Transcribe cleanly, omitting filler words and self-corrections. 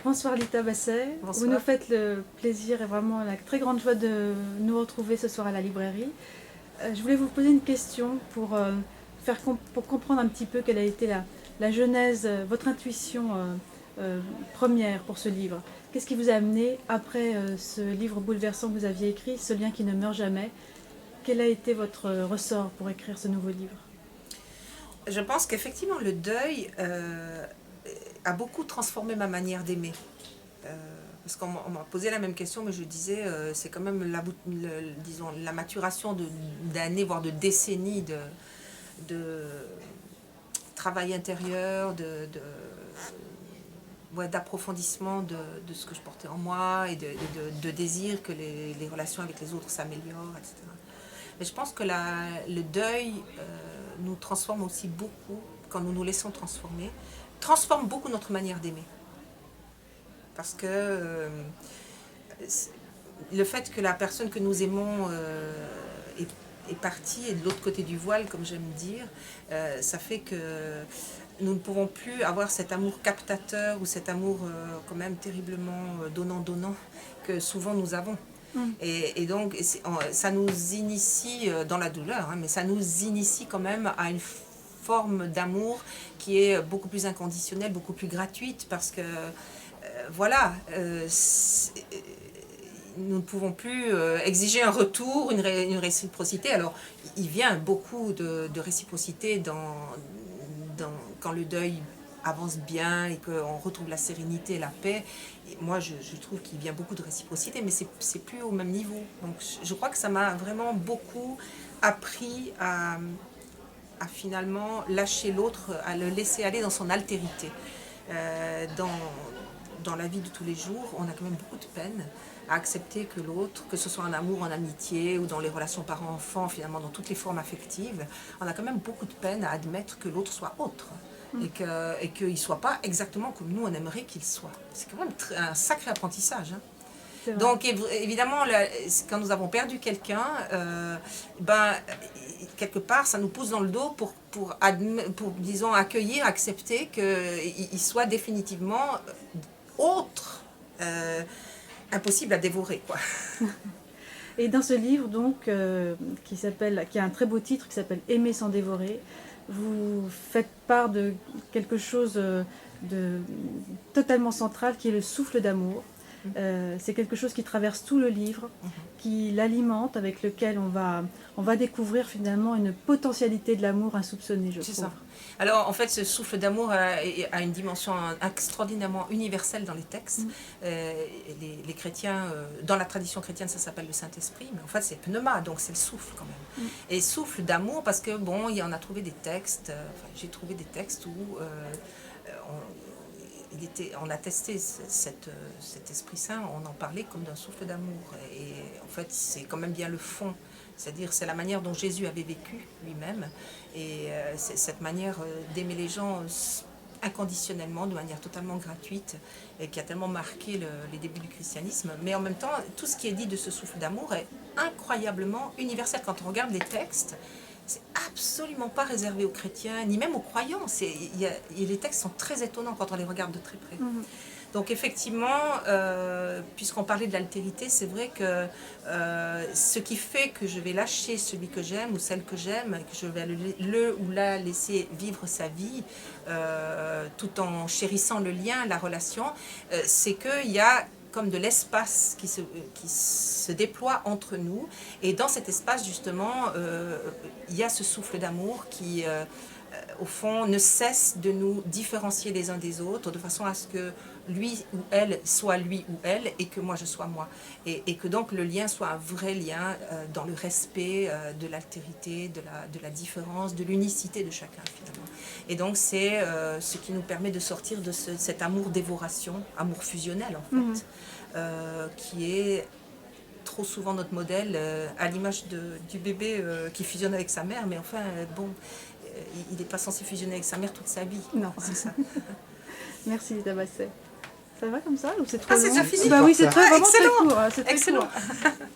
Bonsoir Lita Basset, Bonsoir. vous nous faites le plaisir et vraiment la très grande joie de nous retrouver ce soir à la librairie. Je voulais vous poser une question pour, pour comprendre un petit peu quelle a été la genèse, votre intuition première pour ce livre. Qu'est-ce qui vous a amené, après ce livre bouleversant que vous aviez écrit, Ce lien qui ne meurt jamais, quel a été votre ressort pour écrire ce nouveau livre? Je pense qu'effectivement, le deuil a beaucoup transformé ma manière d'aimer. Parce qu'on m'a posé la même question, mais je disais, c'est quand même disons, la maturation d'années, voire de décennies de travail intérieur, d'approfondissement de ce que je portais en moi et de désir que les relations avec les autres s'améliorent, etc. Mais je pense que le deuil nous transforme aussi beaucoup, quand nous nous laissons transformer, transforme beaucoup notre manière d'aimer. Parce que le fait que la personne que nous aimons est partie, et de l'autre côté du voile, comme j'aime dire, ça fait que nous ne pouvons plus avoir cet amour captateur ou cet amour quand même terriblement donnant-donnant que souvent nous avons. Et donc, ça nous initie dans la douleur, hein, mais ça nous initie quand même à une forme d'amour qui est beaucoup plus inconditionnelle, beaucoup plus gratuite, parce que, voilà, nous ne pouvons plus exiger un retour, une réciprocité. Alors, il vient beaucoup de réciprocité quand le deuil avance bien et qu'on retrouve la sérénité et la paix. Et moi, je trouve qu'il vient beaucoup de réciprocité, mais c'est plus au même niveau. Donc, je crois que ça m'a vraiment beaucoup appris à finalement lâcher l'autre, à le laisser aller dans son altérité. Dans la vie de tous les jours, on a quand même beaucoup de peine à accepter que l'autre, que ce soit en amour, en amitié ou dans les relations parents-enfants, finalement dans toutes les formes affectives, on a quand même beaucoup de peine à admettre que l'autre soit autre et qu'il ne soit pas exactement comme nous on aimerait qu'il soit. C'est quand même un sacré apprentissage. Hein. Donc évidemment, quand nous avons perdu quelqu'un, quelque part, ça nous pousse dans le dos pour disons, accueillir, accepter qu'il soit définitivement autre, impossible à dévorer, quoi. Et dans ce livre, donc, qui a un très beau titre, qui s'appelle Aimer sans dévorer, vous faites part de quelque chose de totalement central, qui est le souffle d'amour. C'est quelque chose qui traverse tout le livre, qui l'alimente, avec lequel on va découvrir finalement une potentialité de l'amour insoupçonnée, je trouve. C'est ça. Alors en fait, ce souffle d'amour a une dimension extraordinairement universelle dans les textes. Les chrétiens, dans la tradition chrétienne, ça s'appelle le Saint-Esprit, mais en fait c'est pneuma, donc c'est le souffle quand même. Et souffle d'amour parce que bon, on a trouvé des textes, j'ai trouvé des textes où on a testé cet Esprit Saint, on en parlait comme d'un souffle d'amour. Et en fait, c'est quand même bien le fond. C'est-à-dire, c'est la manière dont Jésus avait vécu lui-même. Et c'est cette manière d'aimer les gens inconditionnellement, de manière totalement gratuite, et qui a tellement marqué les débuts du christianisme. Mais en même temps, tout ce qui est dit de ce souffle d'amour est incroyablement universel. Quand on regarde les textes, c'est absolument pas réservé aux chrétiens, ni même aux croyants. Les textes sont très étonnants quand on les regarde de très près. Donc effectivement, puisqu'on parlait de l'altérité, c'est vrai que ce qui fait que je vais lâcher celui que j'aime ou celle que j'aime, que je vais le ou la laisser vivre sa vie, tout en chérissant le lien, la relation, c'est qu'il y a comme de l'espace qui se déploie entre nous. Et dans cet espace, justement, il y a ce souffle d'amour qui, au fond, ne cesse de nous différencier les uns des autres, de façon à ce que lui ou elle soit lui ou elle, et que moi je sois moi. Et que donc le lien soit un vrai lien dans le respect de l'altérité, de la différence, de l'unicité de chacun, finalement. Et donc c'est ce qui nous permet de sortir de cet amour-dévoration, amour fusionnel en fait, qui est trop souvent notre modèle, à l'image du bébé qui fusionne avec sa mère, mais enfin, bon, il n'est pas censé fusionner avec sa mère toute sa vie. Non. C'est ça. Merci Lita Basset. Ça va comme ça ou c'est trop Ah, c'est long? déjà fini? Bah oui, c'est très, vraiment excellent. très court. C'est très Excellent. court.